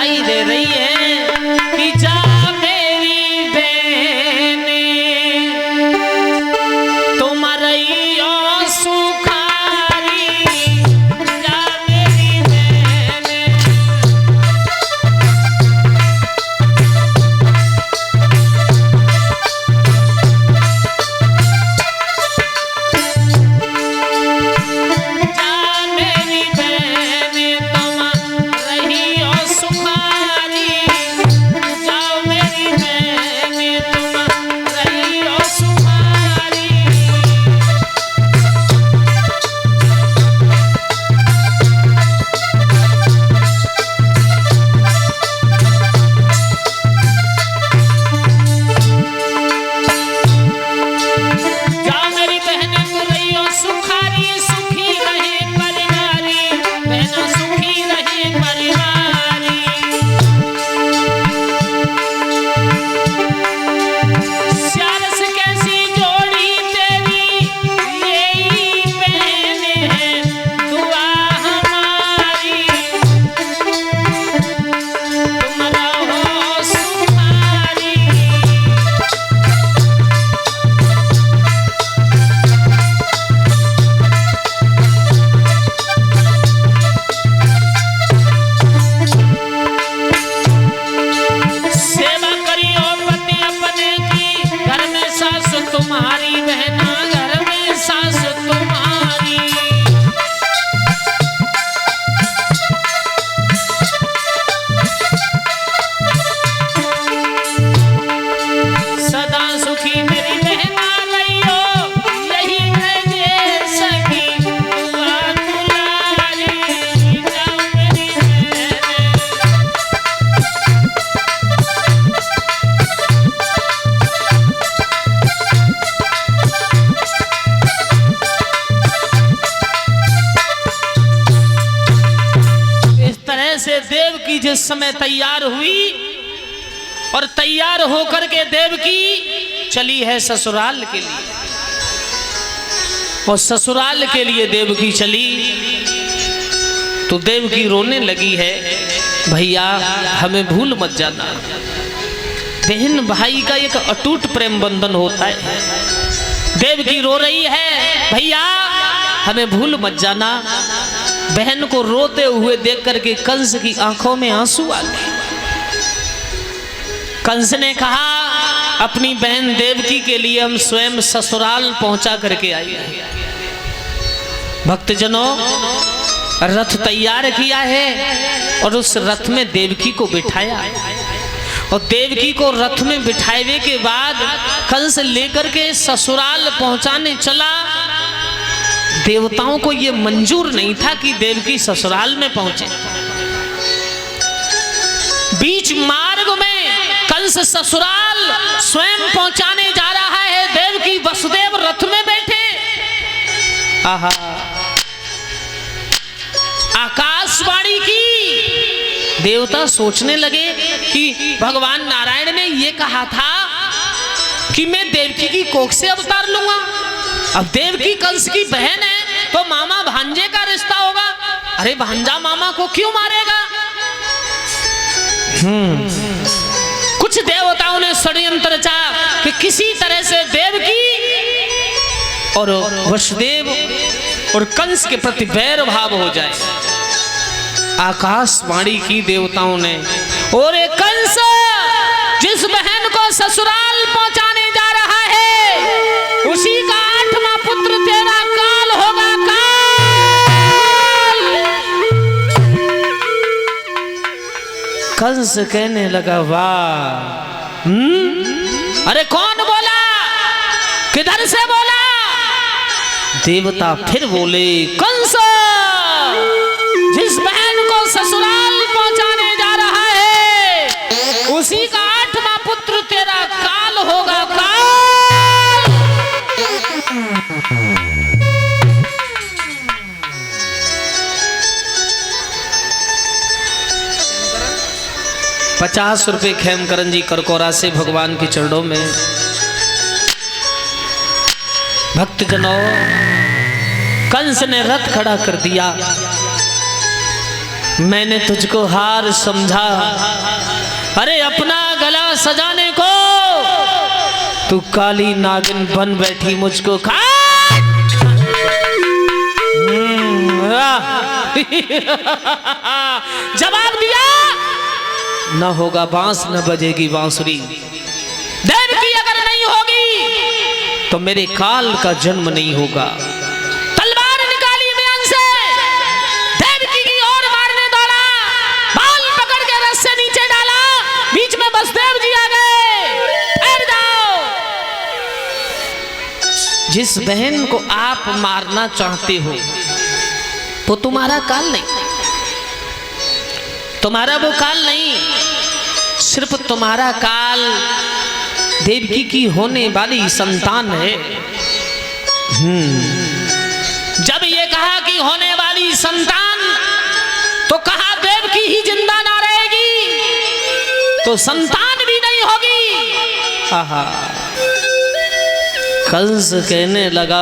दिखाई दे रही है कि जा मेरी बहने तुम रहियो सुखारी, जा मेरी बहने। तुम्हारी बहना घर में सास तुम्हारी, सदा सुखी मेरी बहना लइयो, यही रहे सखी दुआ दुलारी, जा मेरी बहने। से देवकी जिस समय तैयार हुई और तैयार होकर के देवकी चली है ससुराल के लिए, और ससुराल के लिए देवकी चली तो देवकी रोने लगी है, भैया हमें भूल मत जाना। बहन भाई का एक अटूट प्रेम बंधन होता है। देवकी रो रही है, भैया हमें भूल मत जाना। बहन को रोते हुए देख करके कंस की आंखों में आंसू आ गए। कंस ने कहा अपनी बहन देवकी के लिए हम स्वयं ससुराल पहुंचा करके आए हैं। भक्तजनों रथ तैयार किया है और उस रथ में देवकी को बिठाया, और देवकी को रथ में बिठाए के बाद कंस लेकर के ससुराल पहुंचाने चला। देवताओं को यह मंजूर नहीं था कि देवकी ससुराल में पहुंचे। बीच मार्ग में कंस ससुराल स्वयं पहुंचाने जा रहा है, देवकी वसुदेव रथ में बैठे। आहा, आकाशवाणी की। देवता सोचने लगे कि भगवान नारायण ने यह कहा था कि मैं देवकी की कोख से अवतार लूंगा। अब देवकी कंस की बहन है तो मामा भांजे का रिश्ता होगा। अरे भांजा मामा को क्यों मारेगा? कुछ देवताओं ने षड्यंत्र रचा कि किसी तरह से देवकी और वसुदेव और कंस के प्रति वैर भाव हो जाए। आकाशवाणी की देवताओं ने, और एक कंस जिस बहन को ससुराल पहुंचाने जा रहा है उसी का 8वां पुत्र तेरा काल होगा। काल। कंस कहने लगा वाह, अरे कौन बोला, किधर से बोला? देवता फिर बोले, कंस जिस बहन को ससुराल पहुंचाने जा रहा है उसी का 8वां पुत्र तेरा काल होगा। काल। 50 रुपए खेमकरण जी करकोरा से भगवान के चरणों में। भक्तजनों कंस ने रथ खड़ा कर दिया। मैंने तुझको हार समझा, अरे अपना गला सजाने को तू काली नागिन बन बैठी मुझको खा। जवाब दिया, न होगा बांस न बजेगी बांसुरी। देवकी अगर नहीं होगी तो मेरे काल का जन्म नहीं होगा। तलवार निकाली बयान से, देवकी की ओर मारने दौड़ा, बाल पकड़ के रस से नीचे डाला, बीच में बसदेव जी आ गए। ठहर जाओ, जिस बहन को आप मारना चाहते हो वो तुम्हारा काल नहीं, तुम्हारा वो काल नहीं, सिर्फ तुम्हारा काल देवकी की होने वाली संतान है। जब ये कहा कि होने वाली संतान, तो कहा देवकी ही जिंदा ना रहेगी तो संतान भी नहीं होगी। कंस कहने लगा